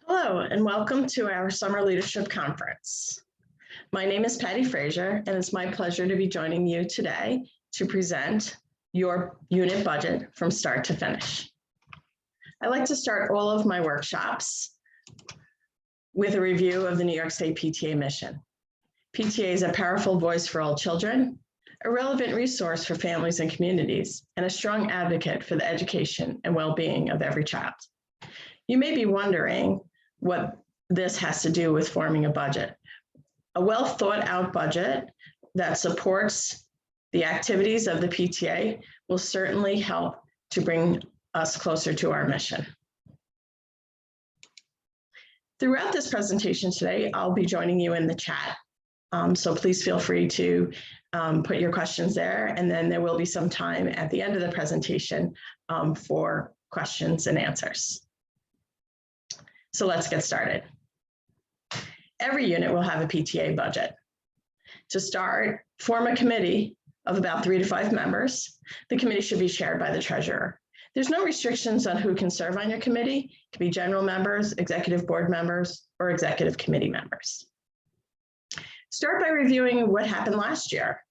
Hello, and welcome to our Summer Leadership Conference. My name is Patty Frazier, and it's my pleasure to be joining you today to present your unit budget from start to finish. I like to start all of my workshops with a review of the New York State PTA Mission. PTA is a powerful voice for all children, a relevant resource for families and communities, and a strong advocate for the education and well-being of every child. You may be wondering what this has to do with forming a budget. A well thought out budget that supports the activities of the PTA will certainly help to bring us closer to our mission. Throughout this presentation today, I'll be joining you in the chat. So please feel free to put your questions there, and then there will be some time at the end of the presentation for questions and answers. So let's get started. Every unit will have a PTA budget. To start, form a committee of about 3 to 5 members. The committee should be chaired by the treasurer. There's no restrictions on who can serve on your committee. It can be general members, executive board members, or executive committee members. Start by reviewing what happened last year,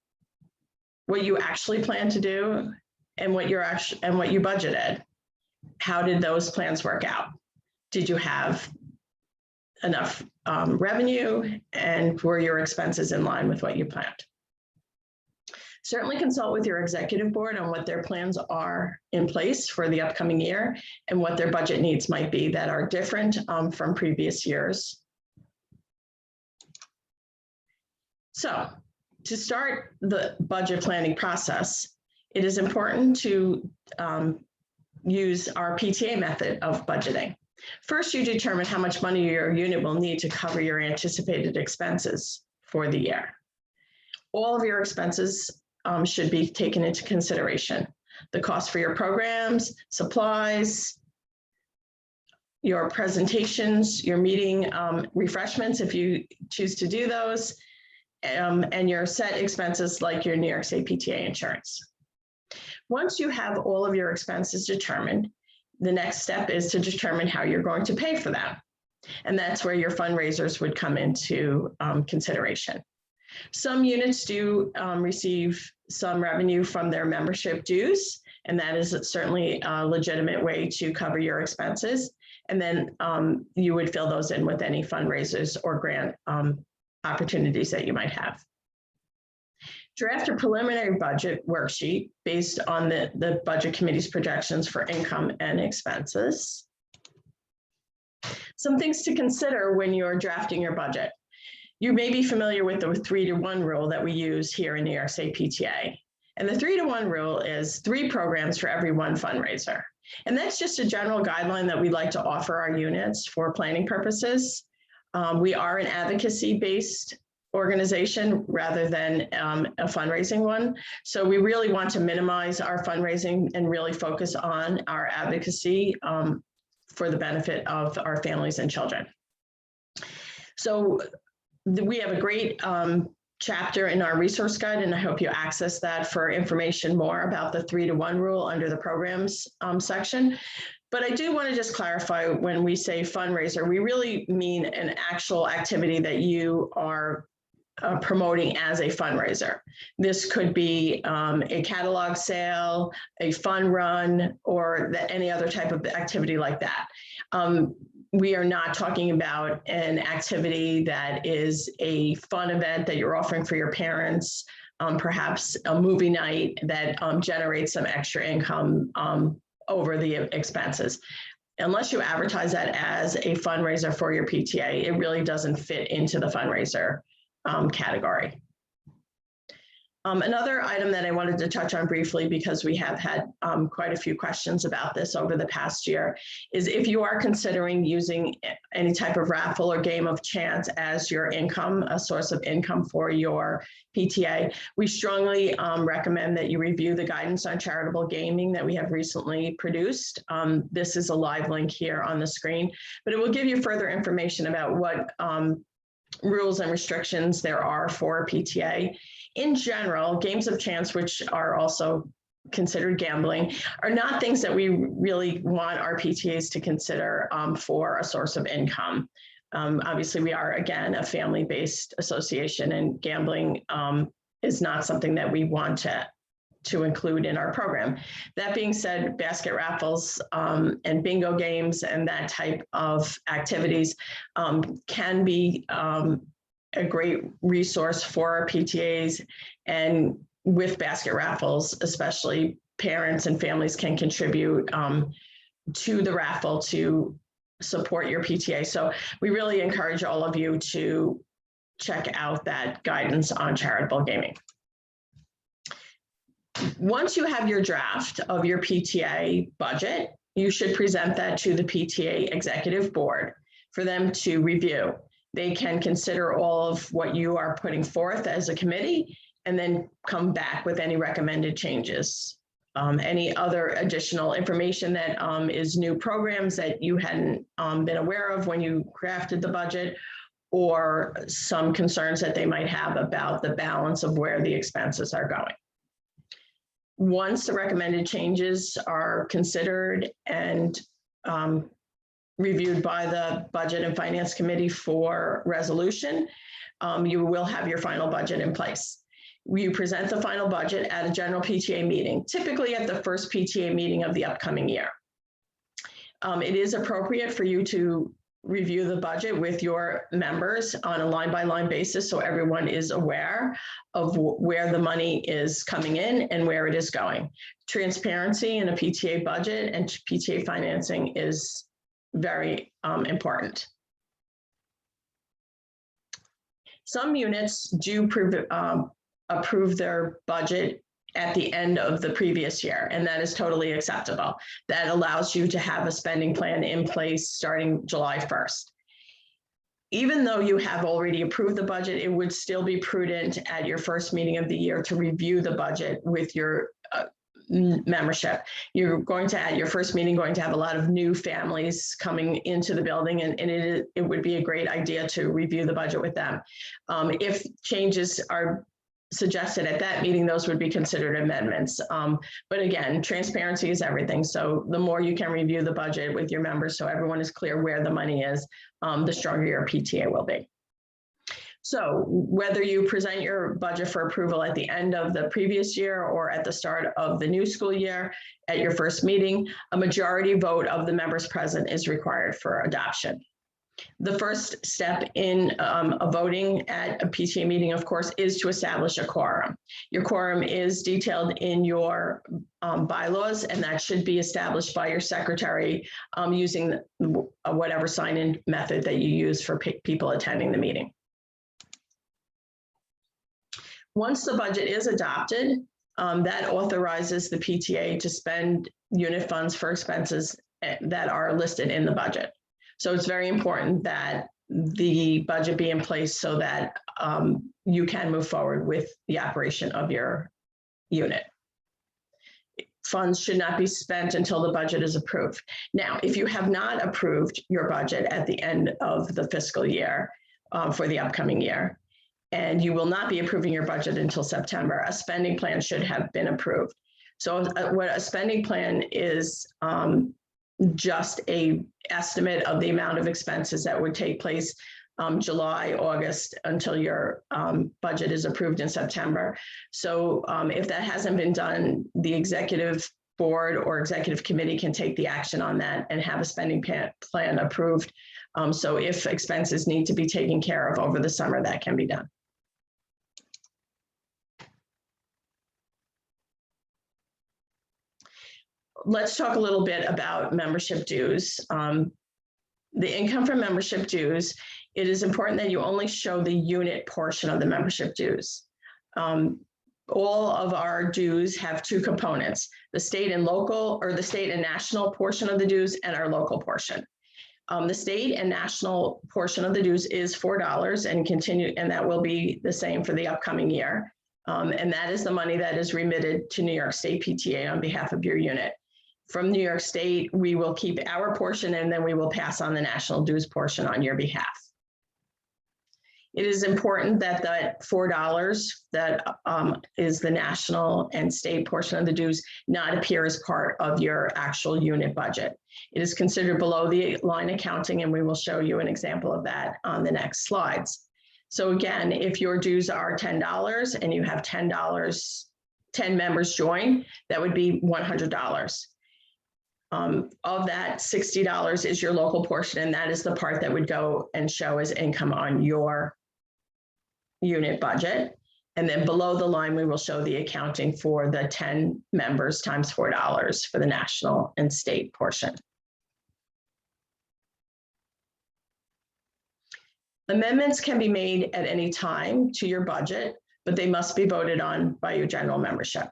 what you actually plan to do, and what you budgeted. How did those plans work out? Did you have enough revenue, and were your expenses in line with what you planned? Certainly consult with your executive board on what their plans are in place for the upcoming year and what their budget needs might be that are different from previous years. So to start the budget planning process, it is important to use our PTA method of budgeting. First, you determine how much money your unit will need to cover your anticipated expenses for the year. All of your expenses should be taken into consideration. The cost for your programs, supplies, your presentations, your meeting refreshments, if you choose to do those, and your set expenses like your New York State PTA insurance. Once you have all of your expenses determined, the next step is to determine how you're going to pay for them. And that's where your fundraisers would come into consideration. Some units do receive some revenue from their membership dues, and that is certainly a legitimate way to cover your expenses. And then you would fill those in with any fundraisers or grant opportunities that you might have. Draft a preliminary budget worksheet based on the budget committee's projections for income and expenses. Some things to consider when you're drafting your budget. You may be familiar with the 3-to-1 rule that we use here in New York State PTA. And the 3-to-1 rule is 3 programs for every 1 fundraiser. And that's just a general guideline that we'd like to offer our units for planning purposes. We are an advocacy-based organization rather than a fundraising one. So we really want to minimize our fundraising and really focus on our advocacy for the benefit of our families and children. So we have a great chapter in our resource guide, and I hope you access that for information more about the 3-to-1 rule under the programs section. But I do want to just clarify, when we say fundraiser, we really mean an actual activity that you are promoting as a fundraiser. This could be a catalog sale, a fun run, or any other type of activity like that. We are not talking about an activity that is a fun event that you're offering for your parents, perhaps a movie night that generates some extra income over the expenses. Unless you advertise that as a fundraiser for your PTA, it really doesn't fit into the fundraiser category. Another item that I wanted to touch on briefly, because we have had quite a few questions about this over the past year, is if you are considering using any type of raffle or game of chance as your income, a source of income for your PTA, we strongly recommend that you review the guidance on charitable gaming that we have recently produced. This is a live link here on the screen, but it will give you further information about what rules and restrictions there are for PTA. In general, games of chance, which are also considered gambling are not things that we really want our PTAs to consider for a source of income. Obviously, we are, again, a family-based association, and gambling is not something that we want to include in our program. That being said, basket raffles and bingo games and that type of activities can be a great resource for our PTAs. And with basket raffles, especially parents and families can contribute to the raffle to support your PTA. So we really encourage all of you to check out that guidance on charitable gaming. Once you have your draft of your PTA budget, you should present that to the PTA Executive Board for them to review. They can consider all of what you are putting forth as a committee and then come back with any recommended changes. Any other additional information that is new programs that you hadn't been aware of when you crafted the budget, or some concerns that they might have about the balance of where the expenses are going. Once the recommended changes are considered and reviewed by the Budget and Finance Committee for resolution, you will have your final budget in place. You present the final budget at a general PTA meeting, typically at the first PTA meeting of the upcoming year. It is appropriate for you to review the budget with your members on a line-by-line basis so everyone is aware of where the money is coming in and where it is going. Transparency in a PTA budget and PTA financing is very important. Some units do approve their budget at the end of the previous year, and that is totally acceptable. That allows you to have a spending plan in place starting July 1st. Even though you have already approved the budget, it would still be prudent at your first meeting of the year to review the budget with your membership. You're going to, at your first meeting, going to have a lot of new families coming into the building, and it would be a great idea to review the budget with them. If changes are suggested at that meeting, those would be considered amendments. But again, transparency is everything. So the more you can review the budget with your members so everyone is clear where the money is, the stronger your PTA will be. So whether you present your budget for approval at the end of the previous year or at the start of the new school year at your first meeting, a majority vote of the members present is required for adoption. The first step in voting at a PTA meeting, of course, is to establish a quorum. Your quorum is detailed in your bylaws, and that should be established by your secretary using whatever sign-in method that you use for people attending the meeting. Once the budget is adopted, that authorizes the PTA to spend unit funds for expenses that are listed in the budget. So it's very important that the budget be in place so that you can move forward with the operation of your unit. Funds should not be spent until the budget is approved. Now, if you have not approved your budget at the end of the fiscal year for the upcoming year, and you will not be approving your budget until September, a spending plan should have been approved. So what a spending plan is, just an estimate of the amount of expenses that would take place July, August, until your budget is approved in September. So if that hasn't been done, the executive board or executive committee can take the action on that and have a spending plan approved. So if expenses need to be taken care of over the summer, that can be done. Let's talk a little bit about membership dues. The income from membership dues, it is important that you only show the unit portion of the membership dues. All of our dues have two components, the state and local, or the state and national portion of the dues and our local portion. The state and national portion of the dues is $4 and that will be the same for the upcoming year. And that is the money that is remitted to New York State PTA on behalf of your unit. From New York State, we will keep our portion and then we will pass on the national dues portion on your behalf. It is important that that $4 that is the national and state portion of the dues not appear as part of your actual unit budget. It is considered below the line accounting, and we will show you an example of that on the next slides. So again, if your dues are $10 and you have $10, 10 members join, that would be $100. Of that, $60 is your local portion, and that is the part that would go and show as income on your unit budget. And then below the line, we will show the accounting for the 10 members times $4 for the national and state portion. Amendments can be made at any time to your budget, but they must be voted on by your general membership.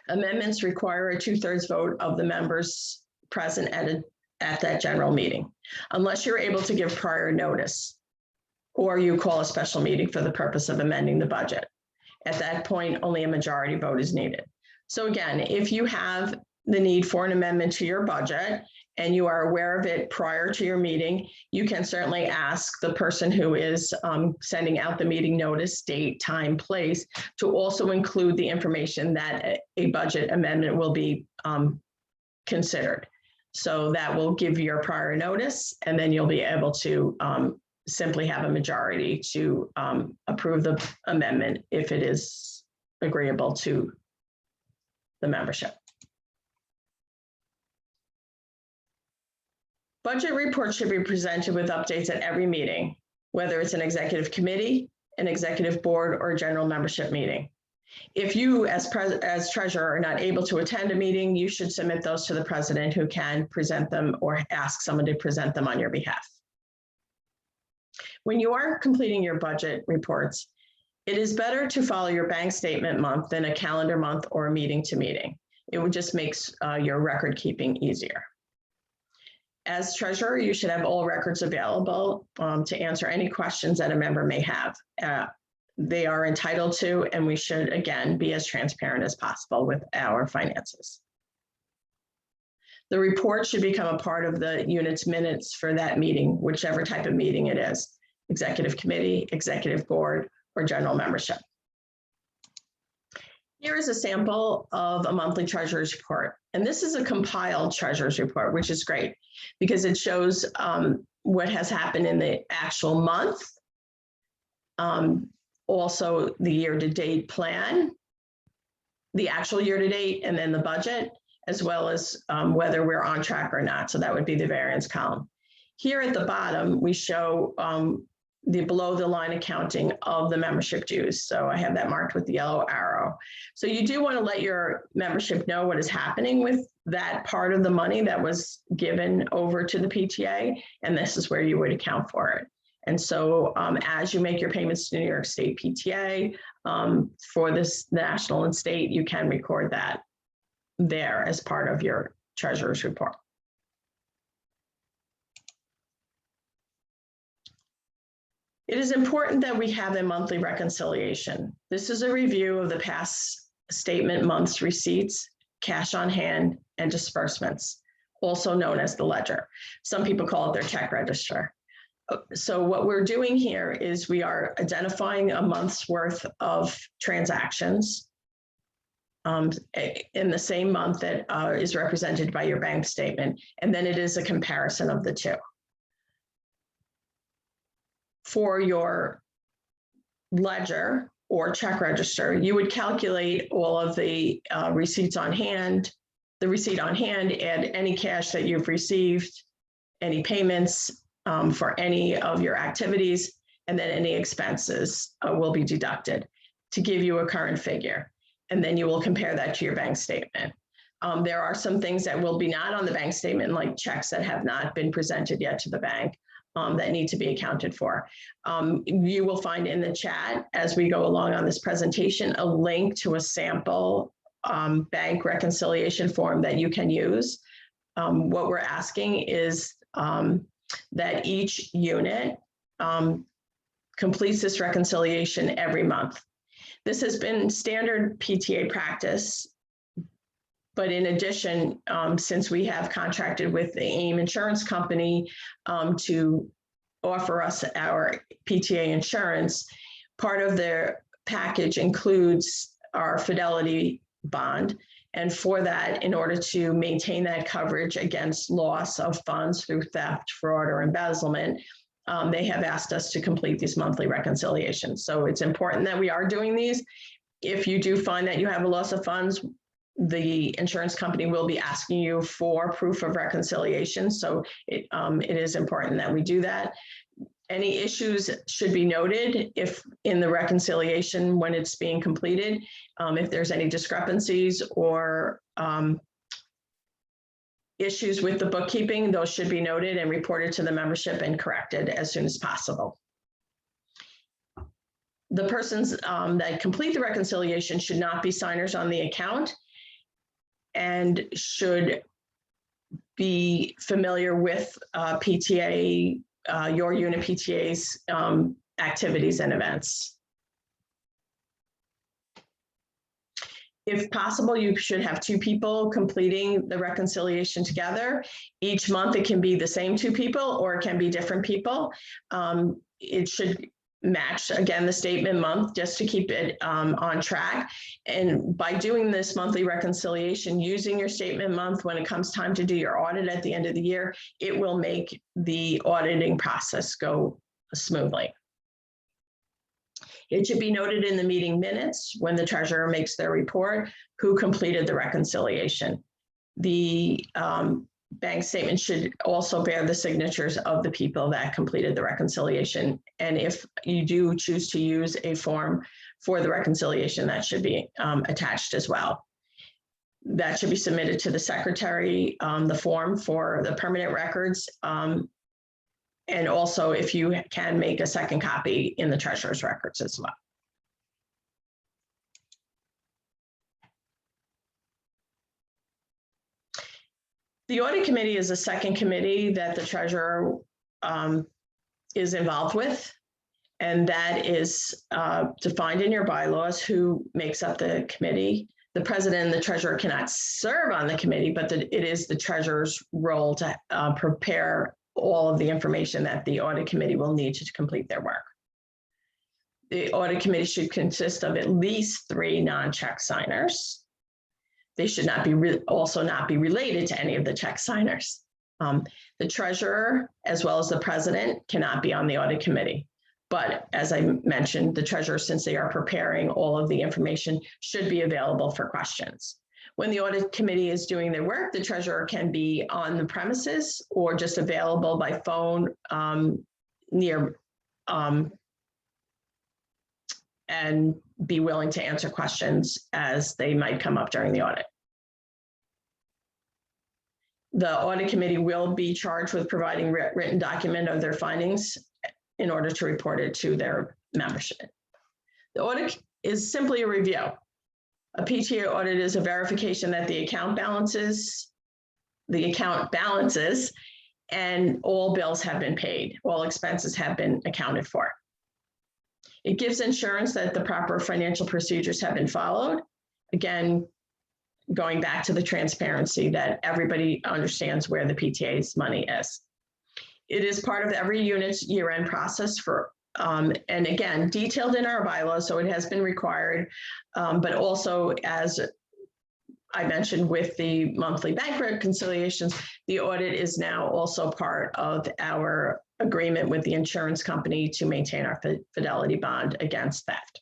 Amendments require a 2/3 vote of the members present at that general meeting, unless you're able to give prior notice, or you call a special meeting for the purpose of amending the budget. At that point, only a majority vote is needed. So again, if you have the need for an amendment to your budget and you are aware of it prior to your meeting, you can certainly ask the person who is sending out the meeting notice, date, time, place, to also include the information that a budget amendment will be considered. So that will give your prior notice, and then you'll be able to simply have a majority to approve the amendment if it is agreeable to the membership. Budget reports should be presented with updates at every meeting, whether it's an executive committee, an executive board, or a general membership meeting. If you, as treasurer, are not able to attend a meeting, you should submit those to the president, who can present them or ask someone to present them on your behalf. When you are completing your budget reports, it is better to follow your bank statement month than a calendar month or a meeting to meeting. It would just makes your record keeping easier. As treasurer, you should have all records available to answer any questions that a member may have. They are entitled to, and we should, again, be as transparent as possible with our finances. The report should become a part of the unit's minutes for that meeting, whichever type of meeting it is: executive committee, executive board, or general membership. Here is a sample of a monthly treasurer's report. And this is a compiled treasurer's report, which is great because it shows what has happened in the actual month, also the year-to-date plan, the actual year-to-date, and then the budget, as well as whether we're on track or not. So that would be the variance column. Here at the bottom, we show the below the line accounting of the membership dues. So I have that marked with the yellow arrow. So you do want to let your membership know what is happening with that part of the money that was given over to the PTA, and this is where you would account for it. And so as you make your payments to New York State PTA for this national and state, you can record that there as part of your treasurer's report. It is important that we have a monthly reconciliation. This is a review of the past statement month's receipts, cash on hand, and disbursements, also known as the ledger. Some people call it their check register. So what we're doing here is we are identifying a month's worth of transactions in the same month that is represented by your bank statement, and then it is a comparison of the two. For your ledger or check register, you would calculate all of the receipts on hand, the receipt on hand, add any cash that you've received, any payments for any of your activities, and then any expenses will be deducted to give you a current figure. And then you will compare that to your bank statement. There are some things that will be not on the bank statement, like checks that have not been presented yet to the bank, that need to be accounted for. You will find in the chat as we go along on this presentation a link to a sample bank reconciliation form that you can use. What we're asking is that each unit completes this reconciliation every month. This has been standard PTA practice. But in addition, since we have contracted with the AIM insurance company to offer us our PTA insurance, part of their package includes our fidelity bond. And for that, in order to maintain that coverage against loss of funds through theft, fraud, or embezzlement, they have asked us to complete these monthly reconciliations. So it's important that we are doing these. If you do find that you have a loss of funds, the insurance company will be asking you for proof of reconciliation. So it is important that we do that. Any issues should be noted if in the reconciliation when it's being completed, if there's any discrepancies or issues with the bookkeeping, those should be noted and reported to the membership and corrected as soon as possible. The persons that complete the reconciliation should not be signers on the account and should be familiar with PTA, your unit PTA's activities and events. If possible, you should have 2 people completing the reconciliation together. Each month it can be the same 2 people or it can be different people. It should match, again, the statement month just to keep it on track. And by doing this monthly reconciliation, using your statement month when it comes time to do your audit at the end of the year, it will make the auditing process go smoothly. It should be noted in the meeting minutes when the treasurer makes their report who completed the reconciliation. The bank statement should also bear the signatures of the people that completed the reconciliation. And if you do choose to use a form for the reconciliation, that should be attached as well. That should be submitted to the secretary, the form for the permanent records. And also if you can make a second copy in the treasurer's records as well. The audit committee is a second committee that the treasurer is involved with, and that is defined in your bylaws who makes up the committee. The president and the treasurer cannot serve on the committee, but it is the treasurer's role to prepare all of the information that the audit committee will need to complete their work. The audit committee should consist of at least 3 non-check signers. They should not be also not be related to any of the check signers. The treasurer, as well as the president, cannot be on the audit committee. But as I mentioned, the treasurer, since they are preparing all of the information, should be available for questions. When the audit committee is doing their work, the treasurer can be on the premises or just available by phone and be willing to answer questions as they might come up during the audit. The audit committee will be charged with providing written document of their findings in order to report it to their membership. The audit is simply a review. A PTA audit is a verification that the account balances and all bills have been paid, all expenses have been accounted for. It gives assurance that the proper financial procedures have been followed. Again, going back to the transparency that everybody understands where the PTA's money is. It is part of every unit's year-end process for, and again, detailed in our bylaws, so it has been required, but also as I mentioned with the monthly bank reconciliations, the audit is now also part of our agreement with the insurance company to maintain our fidelity bond against theft.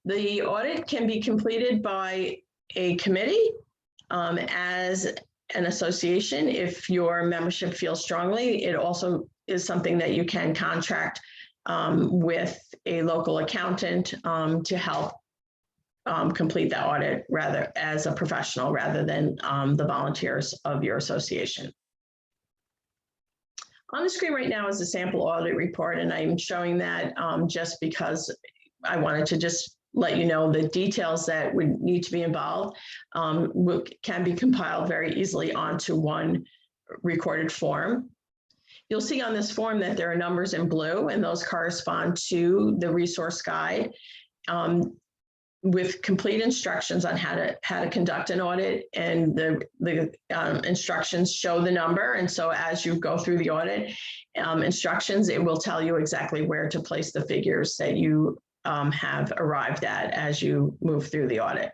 The audit can be completed by a committee as an association if your membership feels strongly. It also is something that you can contract with a local accountant to help complete the audit rather as a professional rather than the volunteers of your association. On the screen right now is a sample audit report, and I'm showing that just because I wanted to just let you know the details that would need to be involved can be compiled very easily onto one recorded form. You'll see on this form that there are numbers in blue, and those correspond to the resource guide. with complete instructions on how to conduct an audit, and the instructions show the number. And so as you go through the audit instructions, it will tell you exactly where to place the figures that you have arrived at as you move through the audit.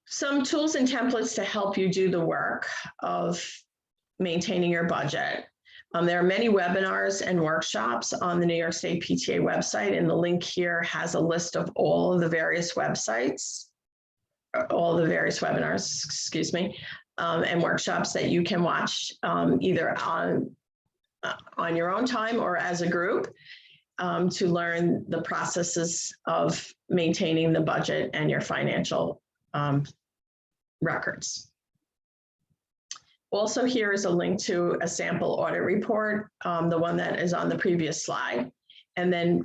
Some tools and templates to help you do the work of maintaining your budget. There are many webinars and workshops on the New York State PTA website, and the link here has a list of all of the various websites, all the various webinars, excuse me, and workshops that you can watch either on your own time or as a group to learn the processes of maintaining the budget and your financial records. Also, here is a link to a sample audit report, the one that is on the previous slide. And then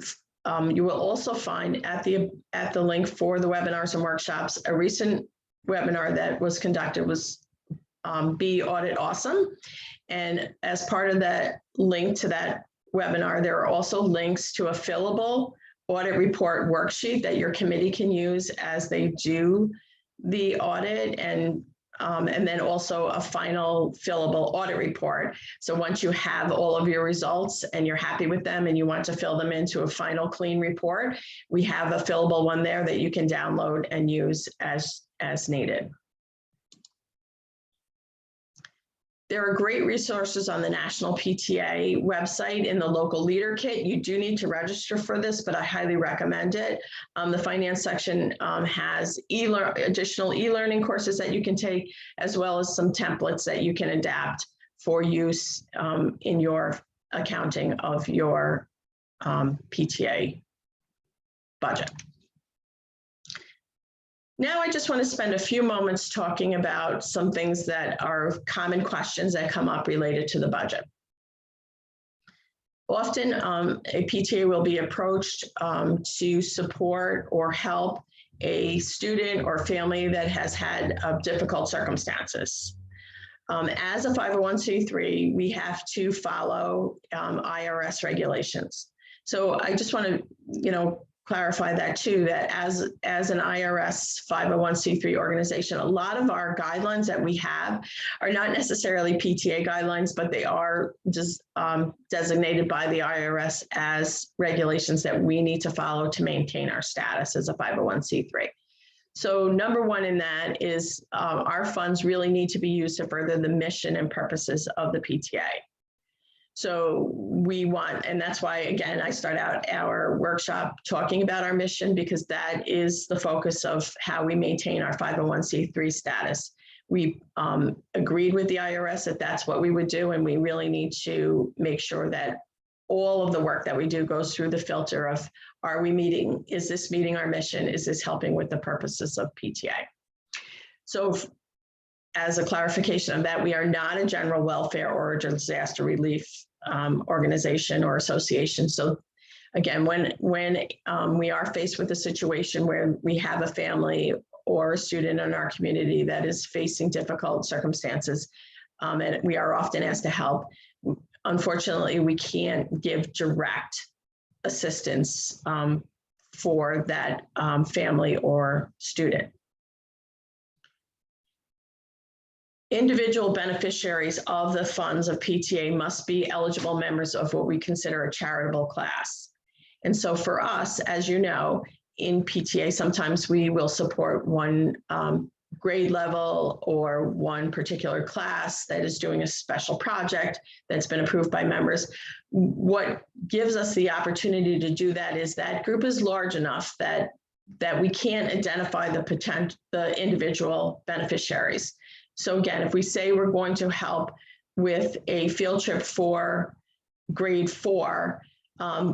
you will also find at the link for the webinars and workshops, a recent webinar that was conducted was Be Audit Awesome. And as part of that link to that webinar, there are also links to a fillable audit report worksheet that your committee can use as they do the audit, and then also a final fillable audit report. So once you have all of your results and you're happy with them and you want to fill them into a final clean report, we have a fillable one there that you can download and use as needed. There are great resources on the National PTA website in the local leader kit. You do need to register for this, but I highly recommend it. The finance section has additional e-learning courses that you can take, as well as some templates that you can adapt for use in your accounting of your PTA budget. Now I just want to spend a few moments talking about some things that are common questions that come up related to the budget. Often a PTA will be approached to support or help a student or family that has had difficult circumstances. As a 501c3, we have to follow IRS regulations. So I just want to, clarify that too, that as an IRS 501c3 organization, a lot of our guidelines that we have are not necessarily PTA guidelines, but they are just designated by the IRS as regulations that we need to follow to maintain our status as a 501c3. So number one in that is our funds really need to be used to further the mission and purposes of the PTA. So we want, and that's why, again, I start out our workshop talking about our mission, because that is the focus of how we maintain our 501c3 status. We agreed with the IRS that that's what we would do, and we really need to make sure that all of the work that we do goes through the filter of, is this meeting our mission? Is this helping with the purposes of PTA? So as a clarification of that, we are not a general welfare or a disaster relief organization or association. So again, when we are faced with a situation where we have a family or a student in our community that is facing difficult circumstances, and we are often asked to help, unfortunately, we can't give direct assistance for that family or student. Individual beneficiaries of the funds of PTA must be eligible members of what we consider a charitable class. And so for us, as you know, in PTA, sometimes we will support one grade level or one particular class that is doing a special project that's been approved by members. What gives us the opportunity to do that is that group is large enough that we can't identify the individual beneficiaries. So again, if we say we're going to help with a field trip for grade 4,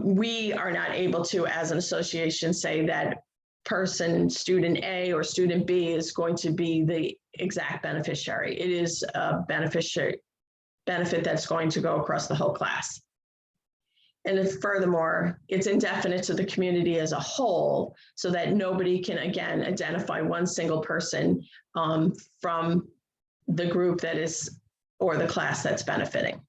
we are not able to, as an association, say that student A or student B is going to be the exact beneficiary. It is a benefit that's going to go across the whole class. And furthermore, it's indefinite to the community as a whole, so that nobody can, again, identify one single person from the group that is, or the class that's benefiting.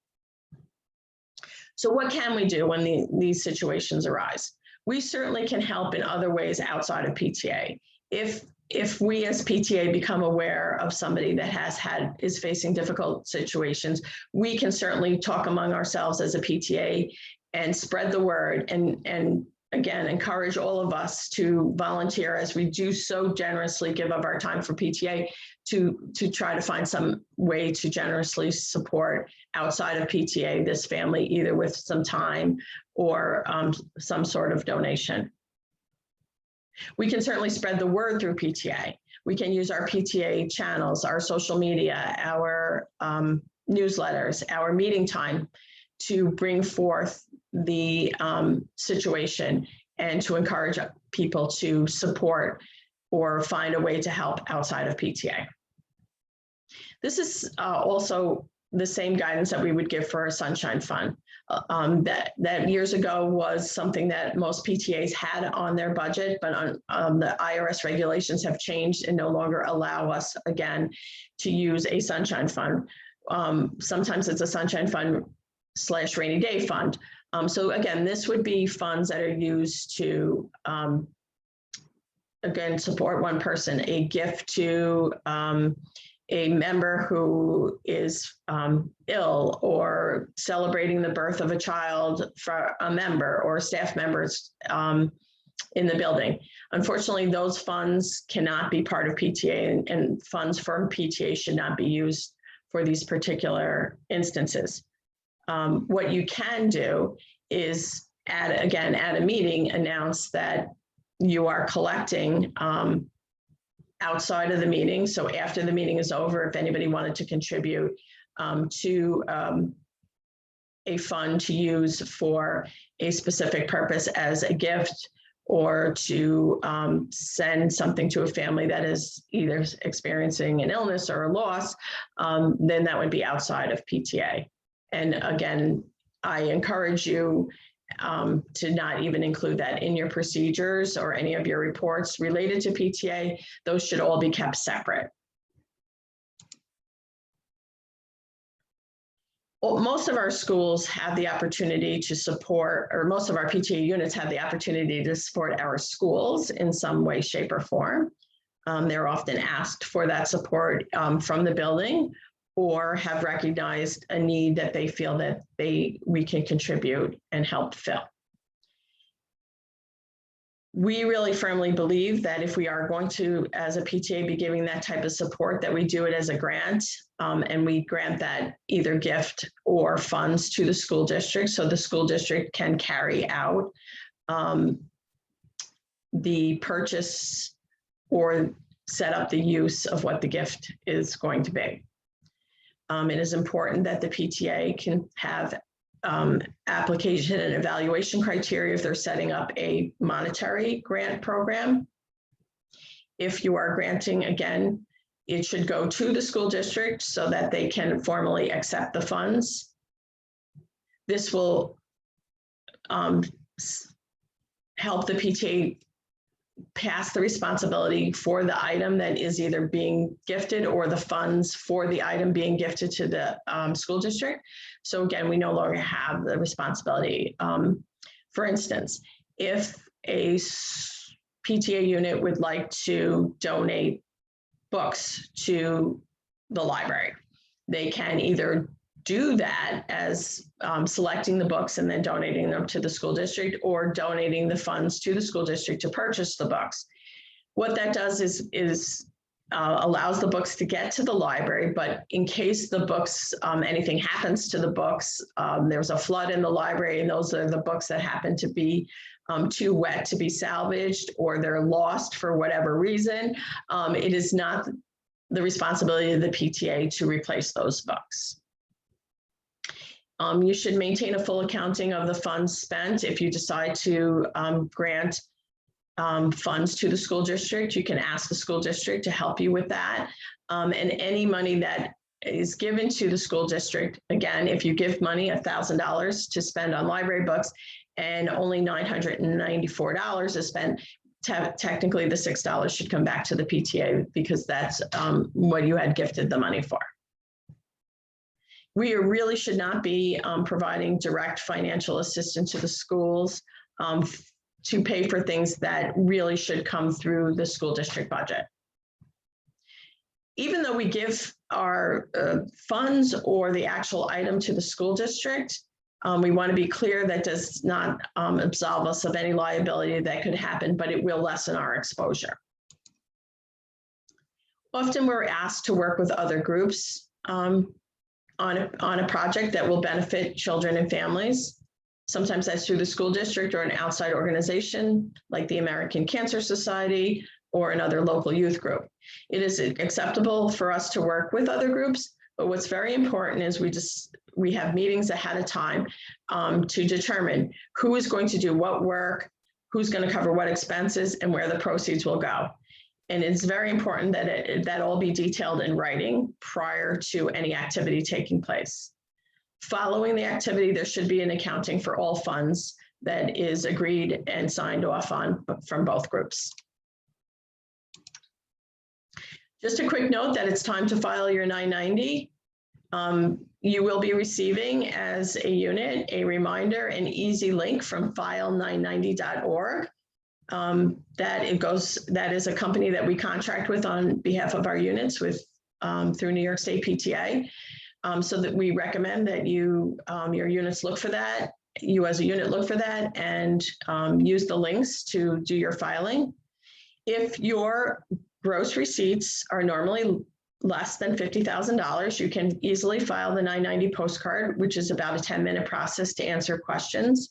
So what can we do when these situations arise? We certainly can help in other ways outside of PTA. If we as PTA become aware of somebody that is facing difficult situations, we can certainly talk among ourselves as a PTA and spread the word and again, encourage all of us to volunteer, as we do so generously give of our time for PTA, to try to find some way to generously support outside of PTA this family, either with some time or some sort of donation. We can certainly spread the word through PTA. We can use our PTA channels, our social media, our newsletters, our meeting time to bring forth the situation and to encourage people to support or find a way to help outside of PTA. This is also the same guidance that we would give for a Sunshine Fund. That years ago was something that most PTAs had on their budget, but the IRS regulations have changed and no longer allow us, again, to use a Sunshine Fund. Sometimes it's a Sunshine Fund / rainy day fund. So again, this would be funds that are used to, again, support one person, a gift to a member who is ill, or celebrating the birth of a child for a member or staff members in the building. Unfortunately, those funds cannot be part of PTA, and funds from PTA should not be used for these particular instances. What you can do is at a meeting, announce that you are collecting outside of the meeting. So after the meeting is over, if anybody wanted to contribute to a fund to use for a specific purpose as a gift, or to send something to a family that is either experiencing an illness or a loss, then that would be outside of PTA. And again, I encourage you to not even include that in your procedures or any of your reports related to PTA. Those should all be kept separate. Well, most of our schools have the opportunity to support, or most of our PTA units have the opportunity to support our schools in some way, shape, or form. They're often asked for that support from the building, or have recognized a need that they feel that we can contribute and help fill. We really firmly believe that if we are going to, as a PTA, be giving that type of support, that we do it as a grant, and we grant that either gift or funds to the school district, so the school district can carry out the purchase or set up the use of what the gift is going to be. It is important that the PTA can have application and evaluation criteria if they're setting up a monetary grant program. If you are granting, again, it should go to the school district so that they can formally accept the funds. This will help the PTA pass the responsibility for the item that is either being gifted or the funds for the item being gifted to the school district. So again, we no longer have the responsibility. For instance, if a PTA unit would like to donate books to the library, they can either do that as selecting the books and then donating them to the school district, or donating the funds to the school district to purchase the books. What that does is allows the books to get to the library, but in case the books, anything happens to the books, there's a flood in the library, and those are the books that happen to be too wet to be salvaged, or they're lost for whatever reason, it is not the responsibility of the PTA to replace those books. You should maintain a full accounting of the funds spent. If you decide to grant funds to the school district, you can ask the school district to help you with that. And any money that is given to the school district, again, if you give money, $1,000 to spend on library books, and only $994 is spent, technically the $6 should come back to the PTA, because that's what you had gifted the money for. We really should not be providing direct financial assistance to the schools to pay for things that really should come through the school district budget. Even though we give our funds or the actual item to the school district, we want to be clear that does not absolve us of any liability that could happen, but it will lessen our exposure. Often we're asked to work with other groups on a project that will benefit children and families. Sometimes that's through the school district or an outside organization like the American Cancer Society or another local youth group. It is acceptable for us to work with other groups, but what's very important is we have meetings ahead of time to determine who is going to do what work, who's going to cover what expenses, and where the proceeds will go. And it's very important that that all be detailed in writing prior to any activity taking place. Following the activity, there should be an accounting for all funds that is agreed and signed off on from both groups. Just a quick note that it's time to file your 990. You will be receiving as a unit a reminder, an easy link from file990.org. That is a company that we contract with on behalf of our units with through New York State PTA. So that we recommend that you, your units look for that, you as a unit look for that and use the links to do your filing. If your gross receipts are normally less than $50,000, you can easily file the 990 postcard, which is about a 10-minute process to answer questions.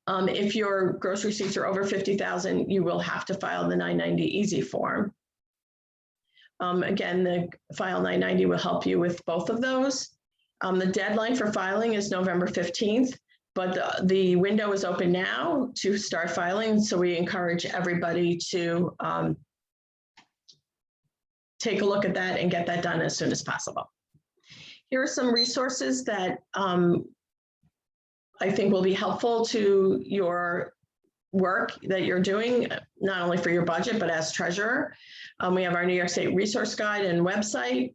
If your gross receipts are over $50,000, you will have to file the 990 easy form. Again, the file 990 will help you with both of those. The deadline for filing is November 15th, but the window is open now to start filing. So we encourage everybody to take a look at that and get that done as soon as possible. Here are some resources that I think will be helpful to your work that you're doing, not only for your budget, but as treasurer. We have our New York State Resource Guide and website.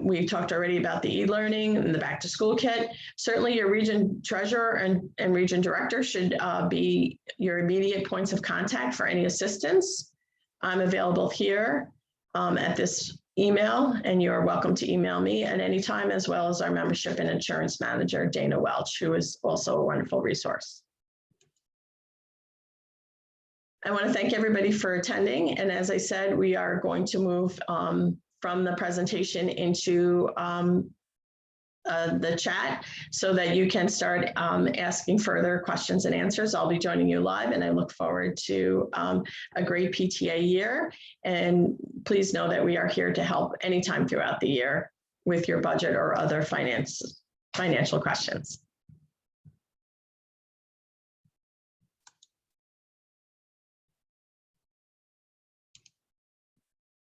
We talked already about the e-learning and the back to school kit. Certainly your region treasurer and region director should be your immediate points of contact for any assistance. I'm available here at this email, and you're welcome to email me at any time, as well as our membership and insurance manager, Dana Welch, who is also a wonderful resource. I want to thank everybody for attending. And as I said, we are going to move from the presentation into the chat so that you can start asking further questions and answers. I'll be joining you live, and I look forward to a great PTA year. And please know that we are here to help anytime throughout the year with your budget or other financial questions.